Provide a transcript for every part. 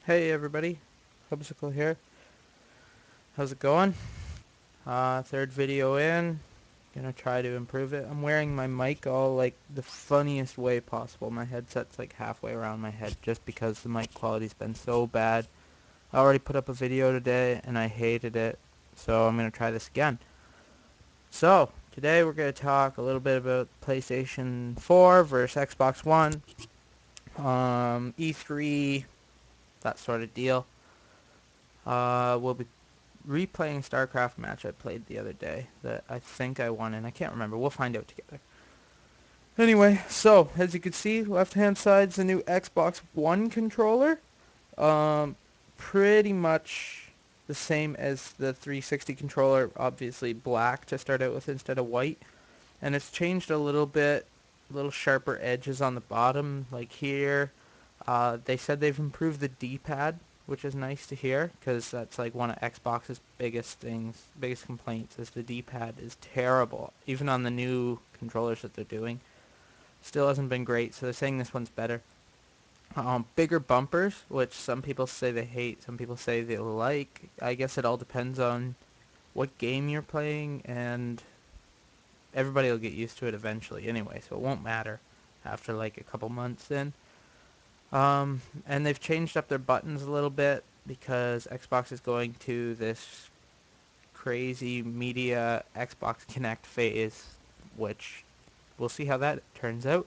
Hey everybody, Hubbsicle here. How's it going? Third video in. Gonna try to improve it. I'm wearing my mic all like the funniest way possible. My headset's like halfway around my head just because the mic quality's been so bad. I already put up a video today and I hated it, so I'm gonna try this again. So, today we're gonna talk a little bit about PlayStation 4 versus Xbox One, E3, that sort of deal. We'll be replaying StarCraft match I played the other day that I think I won and I can't remember. We'll find out together. Anyway, so as you can see, left hand side's the new Xbox One controller. Um, Pretty much the same as the 360 controller, obviously black to start out with instead of white. And it's changed a little bit, little sharper edges on the bottom, like here. They said they've improved the D-pad, which is nice to hear, because that's like one of Xbox's biggest things, biggest complaints, is the D-pad is terrible. Even on the new controllers that they're doing, still hasn't been great. So they're saying this one's better. Bigger bumpers, which some people say they hate, some people say they like. I guess it all depends on what game you're playing, and everybody will get used to it eventually anyway, so it won't matter after like a couple months in. And they've changed up their buttons a little bit because Xbox is going to this crazy media Xbox Connect phase, which we'll see how that turns out.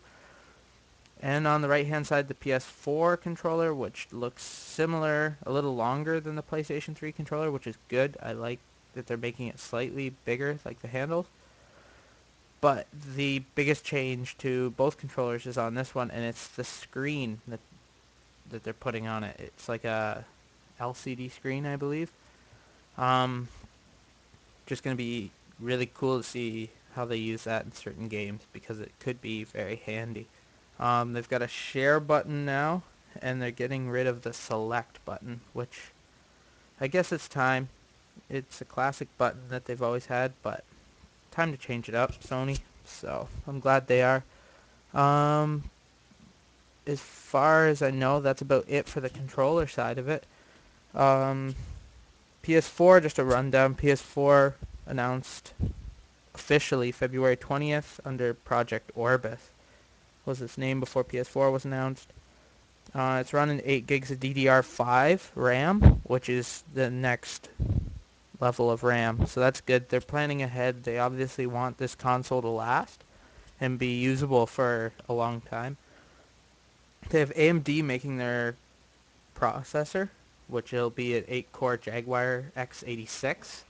And on the right hand side, the PS4 controller, which looks similar, a little longer than the PlayStation 3 controller, which is good. I like that they're making it slightly bigger, like the handles. But the biggest change to both controllers is on this one, and it's the screen that they're putting on it. It's like a LCD screen, I believe. Um, just going to be really cool to see how they use that in certain games because it could be very handy. They've got a share button now, and they're getting rid of the select button, which I guess it's time. It's a classic button that they've always had, but time to change it up, Sony. So I'm glad they are. Um, as far as I know, that's about it for the controller side of it. Um, PS4, just a rundown. PS4 announced officially February 20th under Project Orbis was its name before PS4 was announced. It's running 8 gigs of DDR5 RAM, which is the next level of RAM. So that's good. They're planning ahead. They obviously want this console to last and be usable for a long time. They have AMD making their processor, which will be an 8-core Jaguar X86.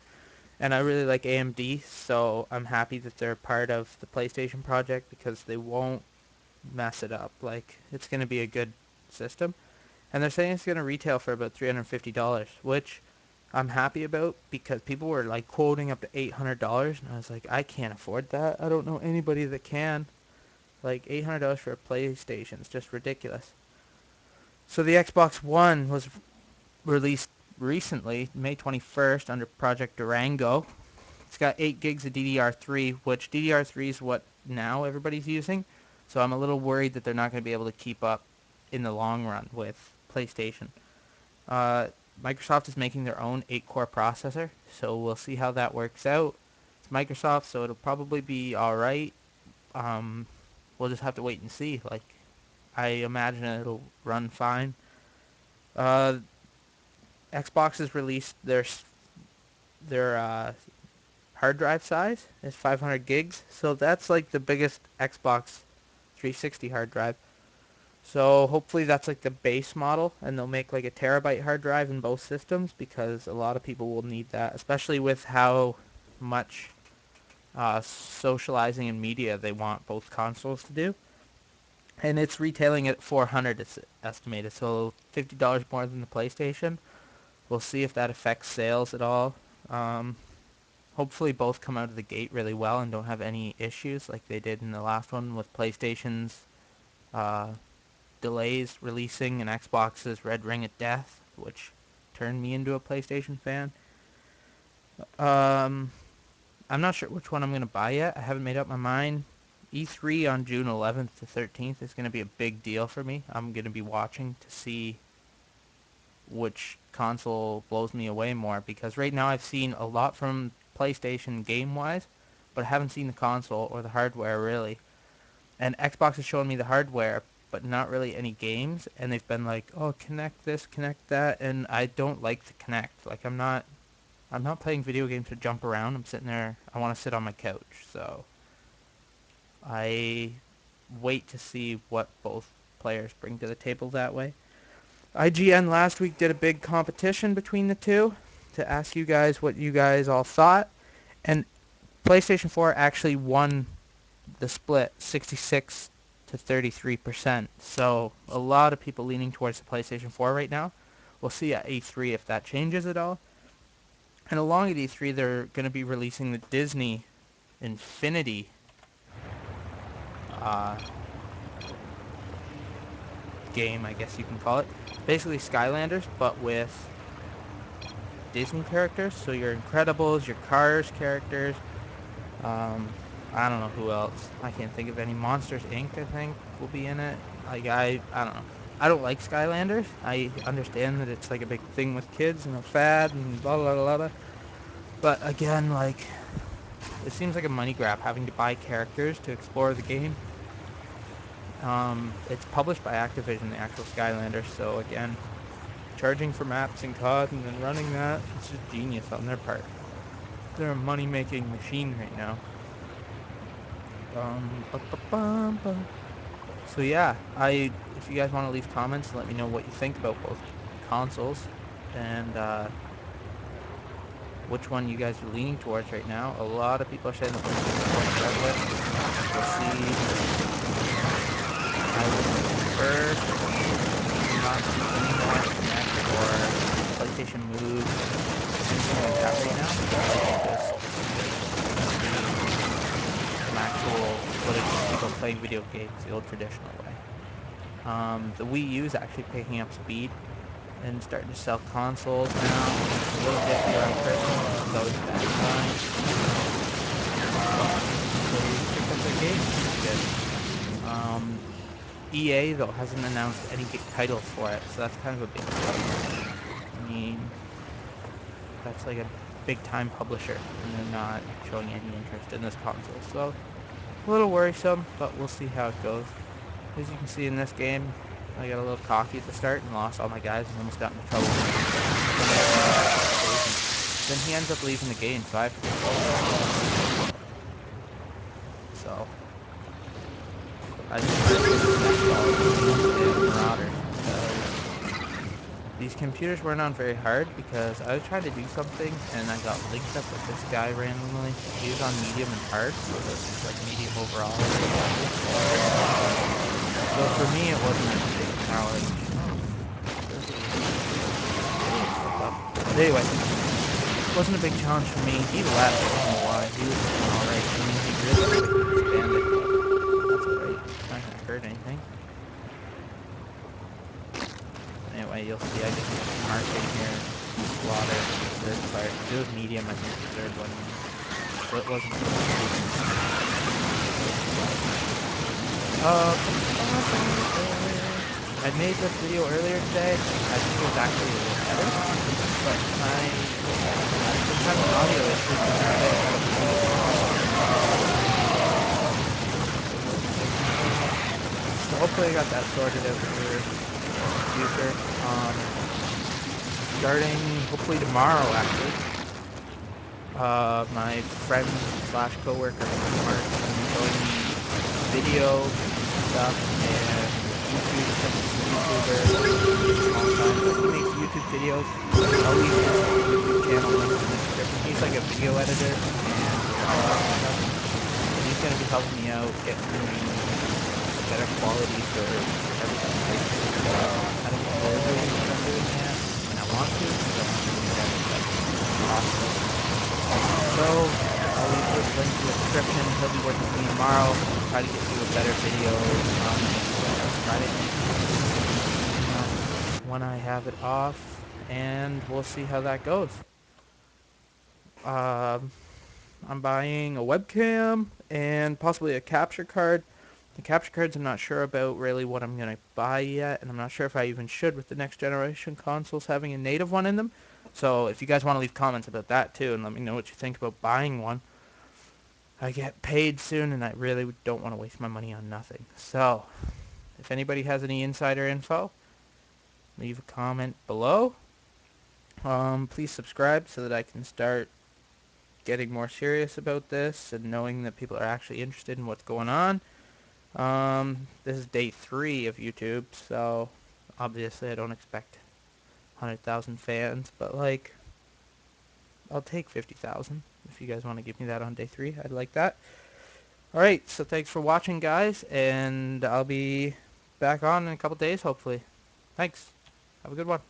And I really like AMD, so I'm happy that they're part of the PlayStation project because they won't mess it up. Like, it's going to be a good system. And they're saying it's going to retail for about $350, which I'm happy about because people were like quoting up to $800, and I was like, I can't afford that. I don't know anybody that can. Like, $800 for a PlayStation is just ridiculous. So the Xbox One was released recently, May 21st, under Project Durango. It's got 8 gigs of DDR3, which DDR3 is what now everybody's using. So I'm a little worried that they're not going to be able to keep up in the long run with PlayStation. Uh, Microsoft is making their own 8-core processor, so we'll see how that works out. It's Microsoft, so it'll probably be alright. Um, we'll just have to wait and see. Like, I imagine it'll run fine. Uh, Xbox has released their hard drive size is 500 gigs, so that's like the biggest Xbox 360 hard drive. So hopefully that's like the base model, and they'll make like a terabyte hard drive in both systems because a lot of people will need that, especially with how much socializing and media they want both consoles to do. And it's retailing at 400, it's estimated, so $50 more than the PlayStation. We'll see if that affects sales at all. Um, Hopefully both come out of the gate really well and don't have any issues like they did in the last one with PlayStation's uh, delays releasing and Xbox's Red Ring of Death, which turned me into a PlayStation fan. Um, I'm not sure which one I'm going to buy yet. I haven't made up my mind. E3 on June 11th to 13th is going to be a big deal for me. I'm going to be watching to see which console blows me away more, because right now I've seen a lot from PlayStation game-wise, but I haven't seen the console or the hardware really. And Xbox has shown me the hardware, but not really any games, and they've been like, oh, connect this, connect that, and I don't like the connect. Like, I'm not playing video games to jump around. I'm sitting there, I want to sit on my couch, so I wait to see what both players bring to the table that way. IGN last week did a big competition between the two to ask you guys what you guys all thought, and PlayStation 4 actually won the split 66 to 33%. So a lot of people leaning towards the PlayStation 4 right now. We'll see at E3 if that changes at all. And along at E3, they're going to be releasing the Disney Infinity uh, game, I guess you can call it. It's basically Skylanders, but with Disney characters. So your Incredibles, your Cars characters. Um, I don't know who else. I can't think of any. Monsters Inc. I think will be in it. Like I don't know. I don't like Skylanders. I understand that it's like a big thing with kids and a fad and blah blah blah blah. But again, like it seems like a money grab having to buy characters to explore the game. It's published by Activision, the actual Skylanders. So again, charging for maps and COD and then running that, it's just genius on their part. They're a money-making machine right now. Bum. So yeah, if you guys want to leave comments, let me know what you think about both consoles and which one you guys are leaning towards right now. A lot of people are saying the PlayStation 4 regardless. We'll see. I would prefer to not see any more Kinect or PlayStation Move, anything like that right now. I'd like to just see some actual footage of people playing video games the old traditional way. The Wii U is actually picking up speed and starting to sell consoles now. It's a little iffy around Christmas, which is always a bad sign. But they picked up their games, which is good. EA, though, hasn't announced any titles for it, so that's kind of a big deal. I mean, that's like a big-time publisher, and they're not showing any interest in this console. So, a little worrisome, but we'll see how it goes. As you can see in this game, I got a little cocky at the start and lost all my guys and almost got into trouble with occasion. Then he ends up leaving the game, so I have to control him. So I just try to play the next all and Marauders, because these computers weren't on very hard, because I was trying to do something and I got linked up with this guy randomly. He was on medium and hard, so this is like medium overall or what have you. So for me, it wasn't a big challenge. Oh, video stuck up. But anyway, it wasn't a big challenge for me. He left. I don't know why. He was looking alright. I mean, he really quickly expanded, but that's alright. It's not gonna hurt anything. Anyway, you'll see I just marking here. Slaughter the third part. It was medium, I think, the third one. So it wasn't I made this video earlier today. I think it was actually a little better, but I've been having audio issues since the day I got a PC. So hopefully I got that sorted out for the future. Starting hopefully tomorrow, actually. My friend slash coworker Mark is going to be showing me video stuff and YouTube, because he's a YouTuber. He's small time, but he makes YouTube videos. I'll leave his YouTube channel linked in the description. He's like a video editor and vlog stuff. And he's going to be helping me out, getting me better quality for everything, basically, because I don't feel doing what I'm doing yet, and I want to, so I'm doing better stuff possible. So I'll leave his link in the description. He'll be working for me tomorrow. I'll try to get you a better video on Friday night, when I have it off, and we'll see how that goes. I'm buying a webcam and possibly a capture card. The capture cards I'm not sure about really what I'm going to buy yet, and I'm not sure if I even should with the next generation consoles having a native one in them. So if you guys want to leave comments about that too and let me know what you think about buying one. I get paid soon and I really don't want to waste my money on nothing. So if anybody has any insider info, leave a comment below. Please subscribe so that I can start getting more serious about this and knowing that people are actually interested in what's going on. This is day 3 of YouTube, so obviously I don't expect 100,000 fans, but like, I'll take 50,000 if you guys want to give me that on day 3. I'd like that. Alright, so thanks for watching, guys, and I'll be back on in a couple days, hopefully. Thanks. Have a good one.